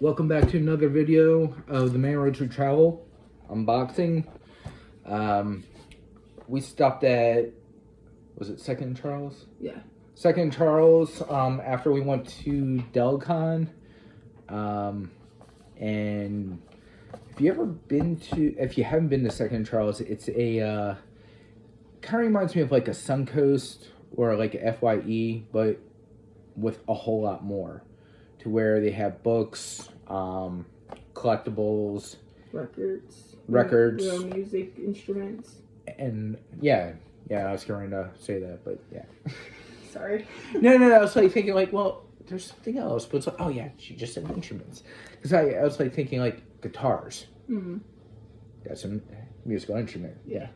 Welcome back to another video of the Rhodes We Travel unboxing. We stopped at, was it Second Charles? Yeah. Second Charles after we went to Delcon. And if you haven't been to Second Charles, it's a, kind of reminds me of like a Suncoast or like a FYE, but with a whole lot more. To where they have books, collectibles, records, real music instruments, and yeah, I was going to say that, but yeah. Sorry. No, I was like thinking like, well, there's something else, but it's like, oh yeah, she just said instruments, because I was like thinking like guitars. Mm-hmm. That's a musical instrument. Yeah.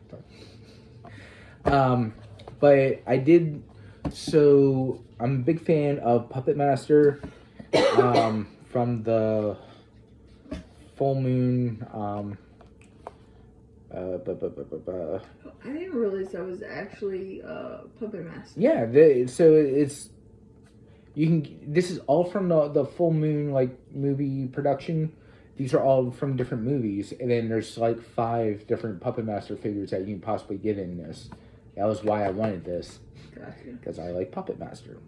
But I did. So I'm a big fan of Puppet Master. From the Full Moon, I didn't realize that was actually Puppet Master. Yeah, so it's this is all from the Full Moon like movie production. These are all from different movies, and then there's like 5 different Puppet Master figures that you can possibly get in this. That was why I wanted this. Gotcha. Because I like Puppet Master.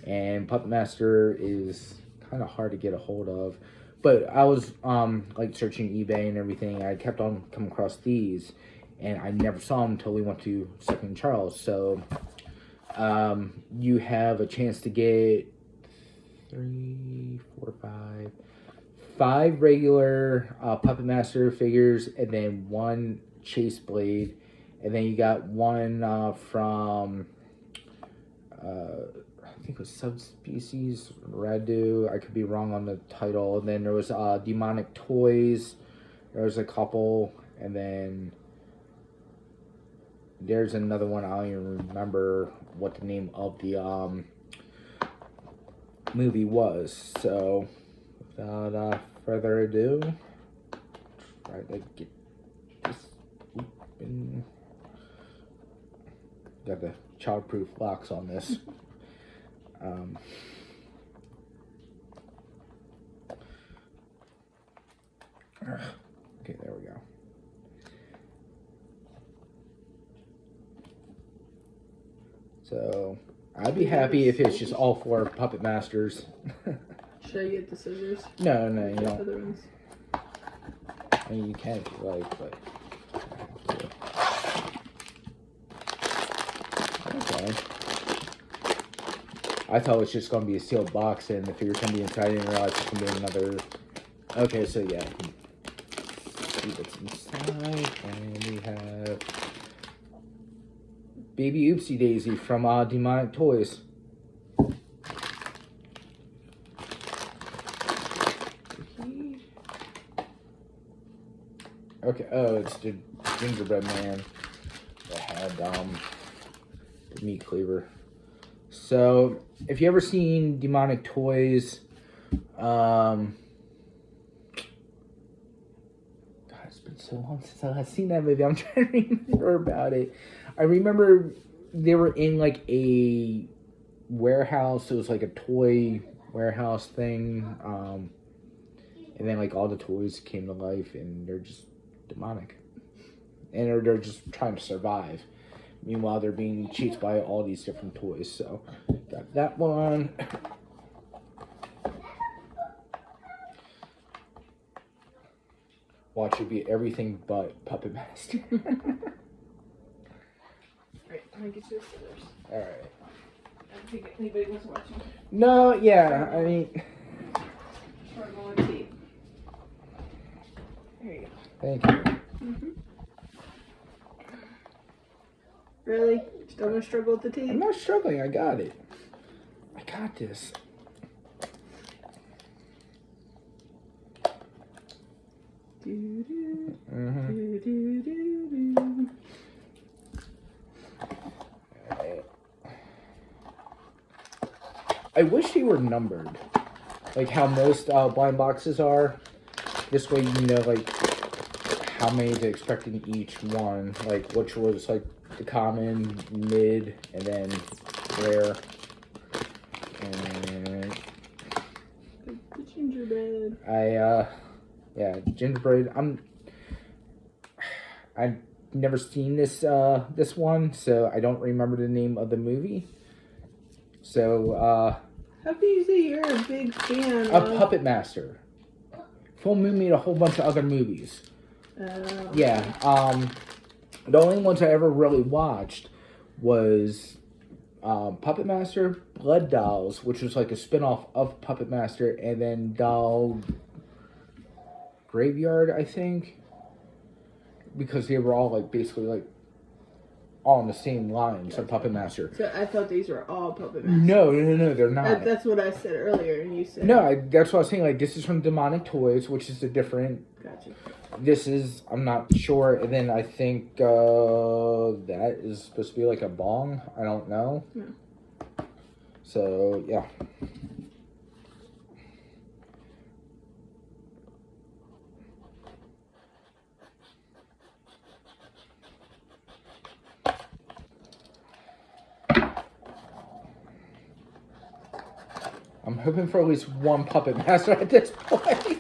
And Puppet Master is kind of hard to get a hold of. But I was like searching eBay and everything. I kept on coming across these. And I never saw them until we went to Second Charles. So you have a chance to get 5 regular Puppet Master figures. And then 1 Chase Blade. And then you got 1 from... I think it was Subspecies Radu. I could be wrong on the title. And then there was Demonic Toys. There was a couple. And then there's another one. I don't even remember what the name of the movie was. So without further ado, try to get this open. Got the childproof locks on this. Okay, there we go. So I'd be happy if it's just all 4 Puppet Masters. Should I get the scissors? No, you don't. Other ones. I mean, you can if you like, but okay. I thought it was just going to be a sealed box and the figure's going to be inside. I didn't realize it's going to be another... Okay, so yeah. See what's inside. And we have... Baby Oopsie Daisy from Demonic Toys. Okay, oh, it's the gingerbread man that had the meat cleaver. So, if you ever seen Demonic Toys, God, it's been so long since I've seen that movie. I'm trying to remember about it. I remember they were in like a warehouse. It was like a toy warehouse thing. And then like all the toys came to life and they're just demonic. And they're just trying to survive. Meanwhile, they're being chased by all these different toys. So, got that one. Watch it be everything but Puppet Master. Alright, I'm gonna get you the scissors. Alright. I don't think anybody was watching. No, yeah, I mean... Struggle with teeth. There you go. Thank you. Mm-hmm. Really? Still gonna struggle with the teeth? I'm not struggling, I got it. I got this. I wish they were numbered, like how most blind boxes are. This way you know like how many to expect in each one, like which was like the common, mid, and then rare. And the gingerbread. Yeah, Gingerbread. I've never seen this one, so I don't remember the name of the movie. So, how can you say you're a big fan of Puppet Master. Full Moon made a whole bunch of other movies. Yeah. The only ones I ever really watched was Puppet Master, Blood Dolls, which was like a spinoff of Puppet Master, and then Doll Graveyard, I think. Because they were all like basically like all on the same lines of Puppet Master. So I thought these were all Puppet Masters. No, they're not. That's what I said earlier, and you said no. That's what I was saying. Like, this is from Demonic Toys, which is a different. Gotcha. This is, I'm not sure. And then I think that is supposed to be like a bong. I don't know. Yeah. So yeah. I'm hoping for at least one Puppet Master at this point.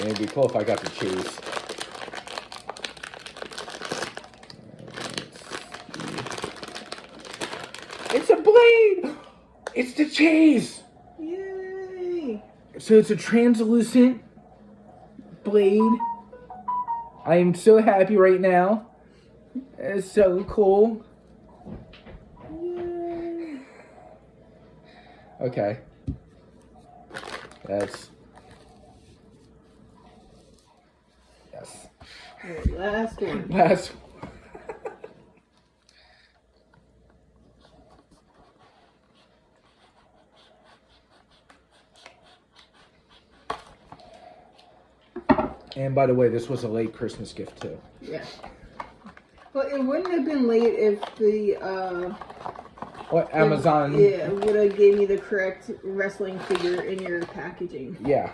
It'd be cool if I got the cheese. It's a blade! It's the cheese! Yay! So it's a translucent blade. I am so happy right now. It's so cool. Yay! Okay. That's... Yes. Alright, last one. Last one. And by the way, this was a late Christmas gift too. Yeah. Well, it wouldn't have been late if the What, Amazon? Yeah, would have gave me the correct wrestling figure in your packaging. Yeah.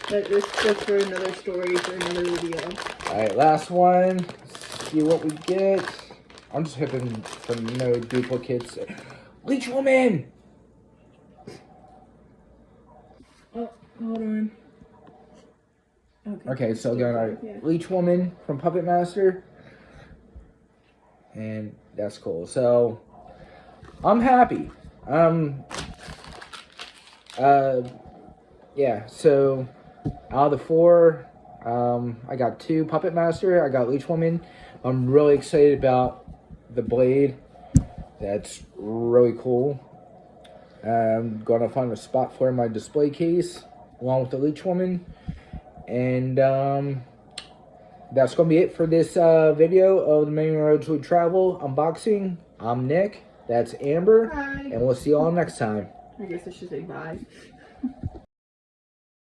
But this is just for another story for another video. Alright, last one. Let's see what we get. I'm just hoping for no duplicates. Leech Woman! Oh, hold on. Okay, so again, our Yeah. Leech Woman from Puppet Master. And that's cool. So, I'm happy. Yeah, so out of the 4, I got 2 Puppet Master, I got Leech Woman. I'm really excited about the blade. That's really cool. I'm gonna find a spot for my display case along with the Leech Woman. And that's gonna be it for this video of the Many Rhodes We Travel unboxing. I'm Nick. That's Amber. Hi. And we'll see you all next time. I guess I should say bye.